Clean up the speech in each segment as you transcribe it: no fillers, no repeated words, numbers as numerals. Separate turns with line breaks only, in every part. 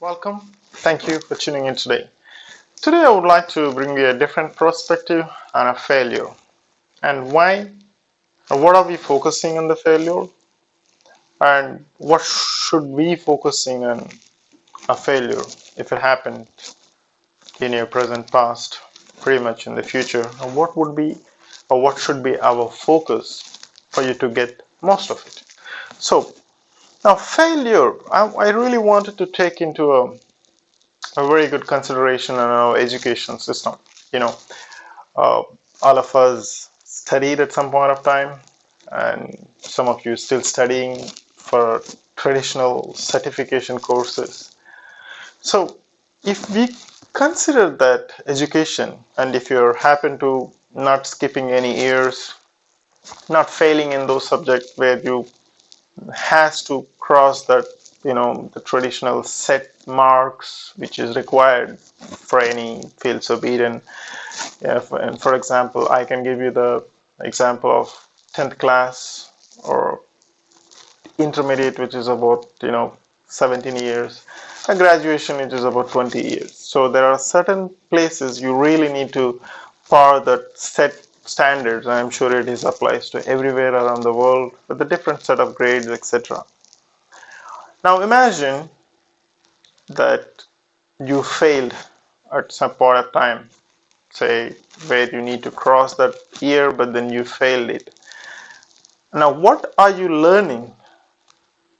Welcome. Thank you for tuning in today. Today, I would like to bring you a different perspective on a failure and why, or what are we focusing on the failure, and what should we focusing on a failure if it happened in your present past, pretty much in the future, and what would be or what should be our focus for you to get most of it. So, now failure, I really wanted to take into a very good consideration in our education system. You know, uh, all of us studied at some point of time, and some of you still studying for traditional certification courses. So, if we consider that education, and if you happen to not skipping any years, not failing in those subjects where you has to cross that, the traditional set marks which is required for any field. So be it in, and for example, I can give you the example of 10th class or intermediate, which is about 17 years, a graduation which is about 20 years. So there are certain places you really need to par that set standards. I'm sure it is applies to everywhere around the world with a different set of grades, etc. Now imagine that you failed at some point of time, say where you need to cross that year, but then you failed it. Now, what are you learning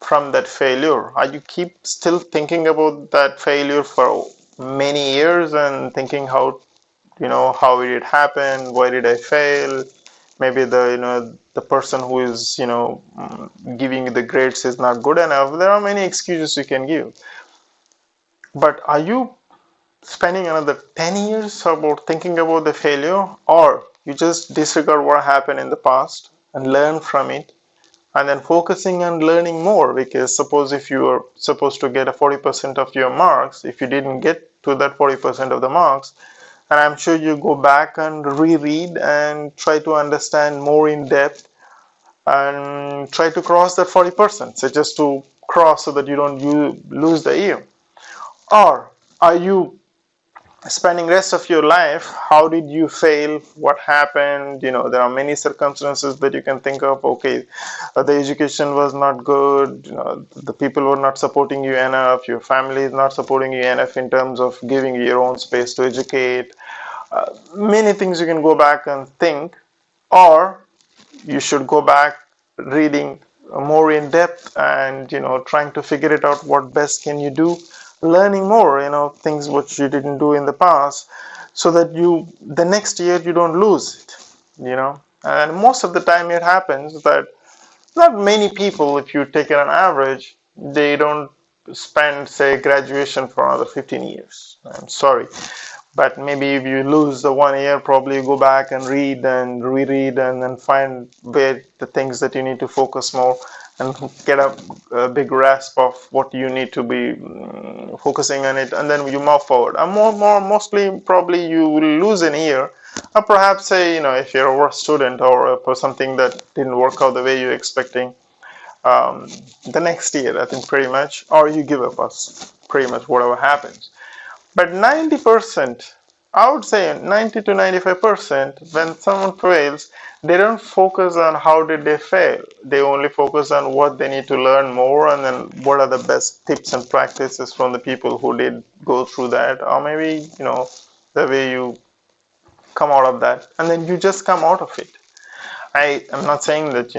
from that failure? Are you keep still thinking about that failure for many years and thinking how did it happen? Why did I fail? Maybe the person who is giving you the grades is not good enough. There are many excuses you can give. But are you spending another 10 years about thinking about the failure, or you just disregard what happened in the past and learn from it and then focusing on learning more? Because suppose if you were supposed to get a 40% of your marks, if you didn't get to that 40% of the marks, and I'm sure you go back and reread and try to understand more in depth and try to cross that 40%, so just to cross so that you don't lose the year. Or are you spending rest of your life, how did you fail, what happened? There are many circumstances that you can think of. Okay, the education was not good, the people were not supporting you enough, your family is not supporting you enough in terms of giving you your own space to educate. Many things you can go back and think, or you should go back reading more in depth and trying to figure it out, what best can you do, learning more, things which you didn't do in the past, so that the next year you don't lose it. And most of the time it happens that not many people, if you take it on average, they don't spend, say, graduation for another 15 years. I'm sorry, but maybe if you lose the 1 year, probably you go back and read and reread and then find where the things that you need to focus more and get a big grasp of what you need to be focusing on it, and then you move forward. And mostly probably you will lose an year, or perhaps say if you're a work student or for something that didn't work out the way you're expecting, the next year I think pretty much, or you give up us pretty much whatever happens. But 90%, I would say 90 to 95%, when someone fails, they don't focus on how did they fail. They only focus on what they need to learn more, and then what are the best tips and practices from the people who did go through that, or maybe, the way you come out of that, and then you just come out of it. I am not saying that,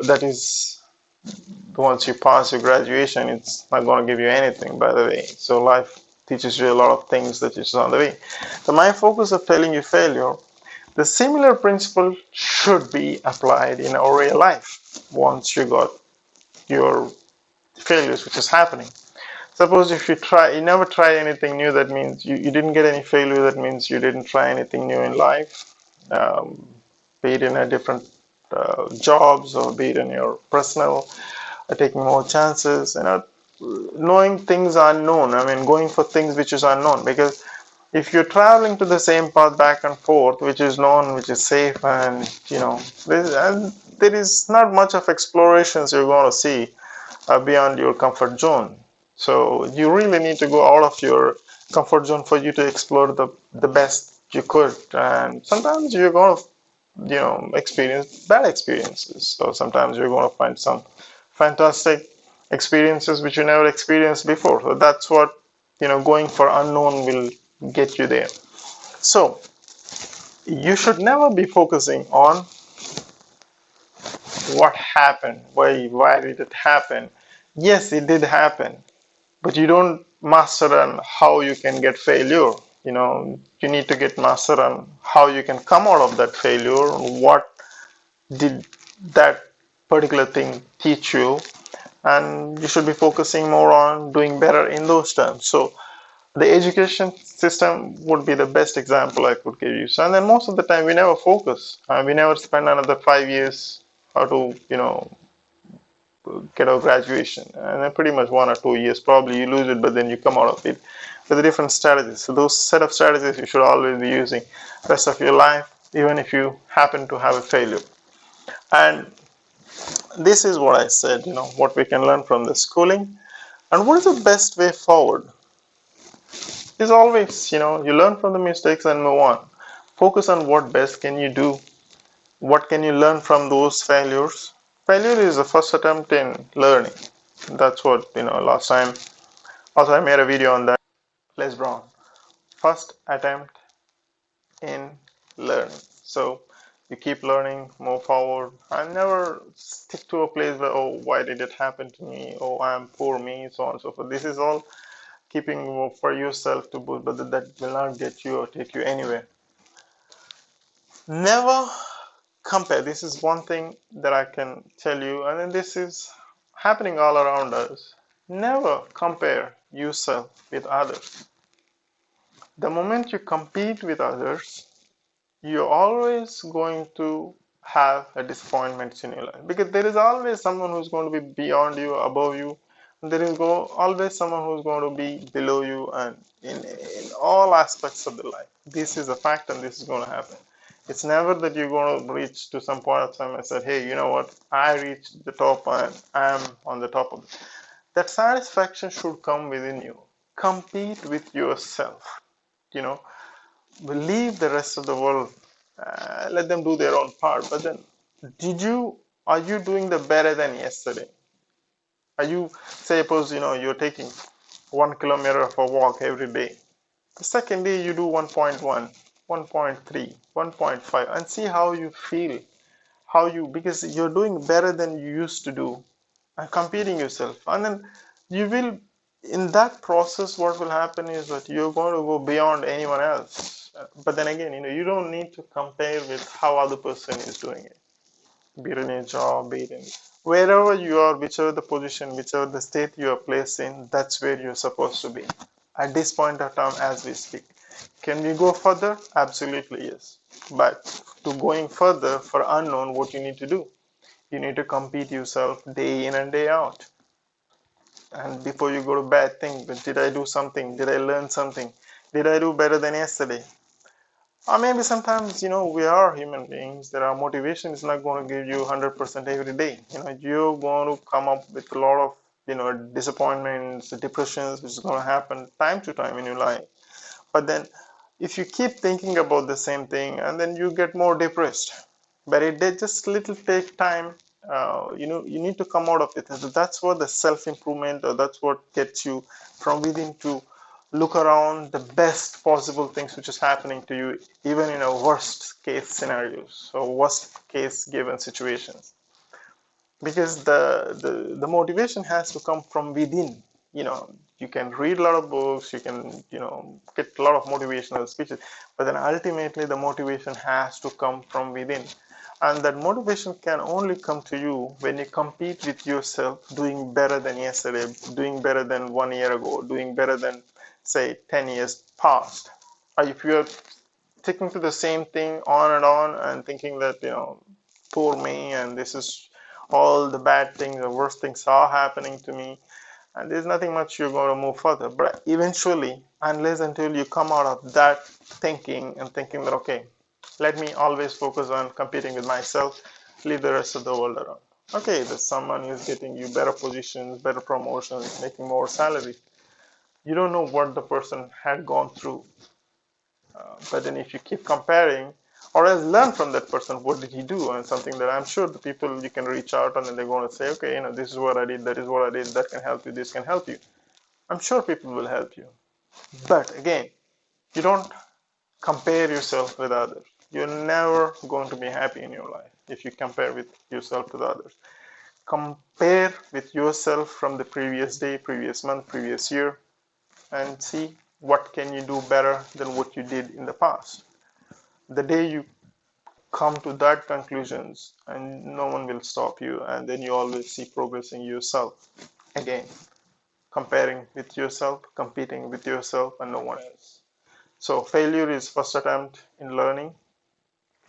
that is once you pass your graduation, it's not going to give you anything, by the way. So life teaches you a lot of things that is on the way. So my focus of telling you failure, the similar principle should be applied in our real life once you got your failures, which is happening. Suppose if you never try anything new, that means you didn't get any failure, that means you didn't try anything new in life, be it in a different jobs or be it in your personal, taking more chances, knowing things unknown. I mean, going for things which is unknown, because if you're traveling to the same path back and forth, which is known, which is safe, and there is not much of explorations you're going to see beyond your comfort zone. So you really need to go out of your comfort zone for you to explore the best you could. And sometimes you're going to, experience bad experiences. So sometimes you're going to find some fantastic experiences which you never experienced before. So that's what, going for unknown will get you there. So you should never be focusing on what happened, why did it happen. Yes, it did happen, but you don't master on how you can get failure. You need to get master on how you can come out of that failure. What did that particular thing teach you? And you should be focusing more on doing better in those terms. So the education system would be the best example I could give you. So, and then most of the time we never focus. We never spend another 5 years how to, get our graduation. And then pretty much 1 or 2 years, probably you lose it, but then you come out of it with a different strategies. So those set of strategies you should always be using rest of your life, even if you happen to have a failure. And this is what I said, what we can learn from the schooling. And what is the best way forward? Is always, you learn from the mistakes and move on. Focus on what best can you do. What can you learn from those failures? Failure is the first attempt in learning. That's what, last time. Also, I made a video on that. Les Brown. First attempt in learning. So you keep learning, move forward, and never stick to a place where, oh, why did it happen to me? Oh, I'm poor me, so on and so forth. This is all keeping for yourself to boost, but that will not get you or take you anywhere. Never compare. This is one thing that I can tell you, and then this is happening all around us. Never compare yourself with others. The moment you compete with others, you're always going to have a disappointment in your life, because there is always someone who's going to be beyond you, above you, and there is always someone who's going to be below you, and in all aspects of the life. This is a fact, and this is going to happen. It's never that you're going to reach to some point of time and say, hey, you know what, I reached the top and I'm on the top of it. That satisfaction should come within you. Compete with yourself. You know, leave the rest of the world, let them do their own part. But then, are you doing the better than yesterday? Are you, say, suppose, you're taking 1 kilometer of a walk every day. The second day you do 1.1, 1.3, 1.5, and see how you feel, because you're doing better than you used to do, and competing yourself. And then you will, in that process, what will happen is that you're going to go beyond anyone else. But then again, you don't need to compare with how other person is doing it. Be it in a job, be it in wherever you are, whichever the position, whichever the state you are placed in, that's where you're supposed to be at this point of time as we speak. Can we go further? Absolutely, yes. But to going further for unknown, what you need to do? You need to compete yourself day in and day out. And before you go to bed, think, did I do something? Did I learn something? Did I do better than yesterday? Or maybe sometimes, we are human beings. There are motivation is not going to give you 100% every day. You're going to come up with a lot of, disappointments, depressions, which is going to happen time to time in your life. But then if you keep thinking about the same thing, and then you get more depressed. But it did just little take time. You need to come out of it. And so that's what the self-improvement, or that's what gets you from within to look around the best possible things which is happening to you, even in a worst case scenarios or worst case given situations. Because the motivation has to come from within. You can read a lot of books, you can get a lot of motivational speeches, but then ultimately the motivation has to come from within. And that motivation can only come to you when you compete with yourself, doing better than yesterday, doing better than 1 year ago, doing better than, say, 10 years past. Or if you're sticking to the same thing on and thinking that, poor me, and this is all the bad things, the worst things are happening to me, and there's nothing much you're going to move further. But eventually, unless until you come out of that thinking and thinking that, okay, let me always focus on competing with myself, leave the rest of the world around. Okay, there's someone who's getting you better positions, better promotions, making more salary. You don't know what the person had gone through. But then if you keep comparing, or else learn from that person, what did he do? And something that I'm sure the people you can reach out and then they're going to say, okay, this is what I did, that is what I did, that can help you, this can help you. I'm sure people will help you. But again, you don't compare yourself with others. You're never going to be happy in your life if you compare with yourself with others. Compare with yourself from the previous day, previous month, previous year, and see what can you do better than what you did in the past. The day you come to that conclusions, and no one will stop you, and then you always see progress in yourself. Again, comparing with yourself, competing with yourself, and no one else. So failure is first attempt in learning,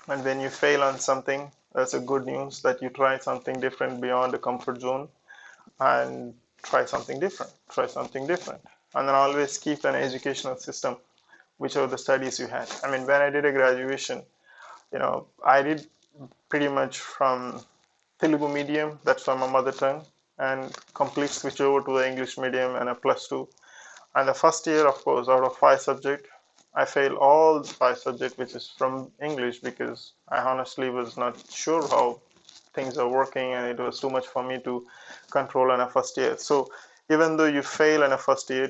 and when you fail on something, that's a good news that you try something different beyond the comfort zone and try something different, try something different. And then always keep an educational system, whichever the studies you had. I mean, when I did a graduation, I did pretty much from Telugu medium, that's why my mother tongue, and complete switch over to the English medium and a plus two. And the first year, of course, out of 5 subjects, I failed all the 5 subjects, which is from English, because I honestly was not sure how things are working, and it was too much for me to control in a first year. So even though you fail in a first year,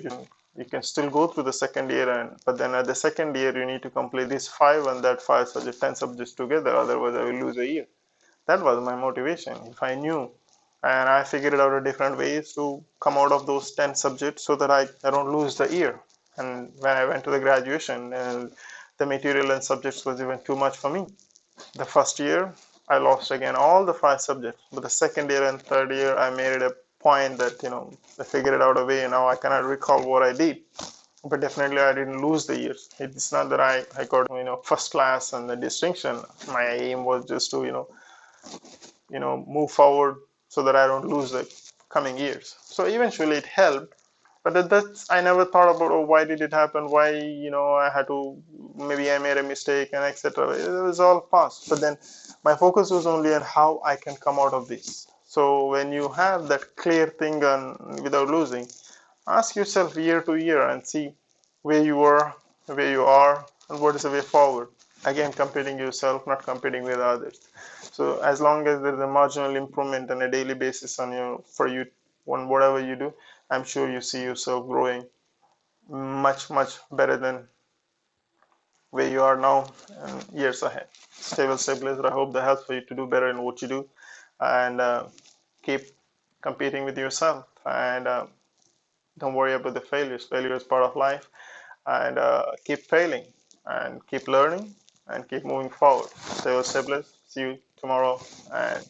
you can still go through the second year, but then at the second year you need to complete these five and that 5 subjects, 10 subjects together. Otherwise, I will lose a year. That was my motivation. If I knew, and I figured out a different ways to come out of those 10 subjects so that I don't lose the year. And when I went to the graduation, the material and subjects was even too much for me. The first year, I lost again all the 5 subjects. But the second year and third year, I made it a point that, I figured it out a way. Now I cannot recall what I did. But definitely I didn't lose the years. It's not that I got, first class and the distinction. My aim was just to, move forward so that I don't lose the coming years. So eventually it helped. But that's I never thought about, oh, why did it happen? Why I had to, maybe I made a mistake and etc. It was all past. But then my focus was only on how I can come out of this. So when you have that clear thing on without losing, ask yourself year to year and see where you were, where you are, and what is the way forward. Again, competing yourself, not competing with others. So as long as there is a marginal improvement on a daily basis for you on whatever you do, I'm sure you see yourself growing much, much better than where you are now and years ahead. Stay well, stay blessed. I hope that helps for you to do better in what you do, and keep competing with yourself. And don't worry about the failures. Failure is part of life, and keep failing and keep learning and keep moving forward. Stay well, stay blessed. See you tomorrow, and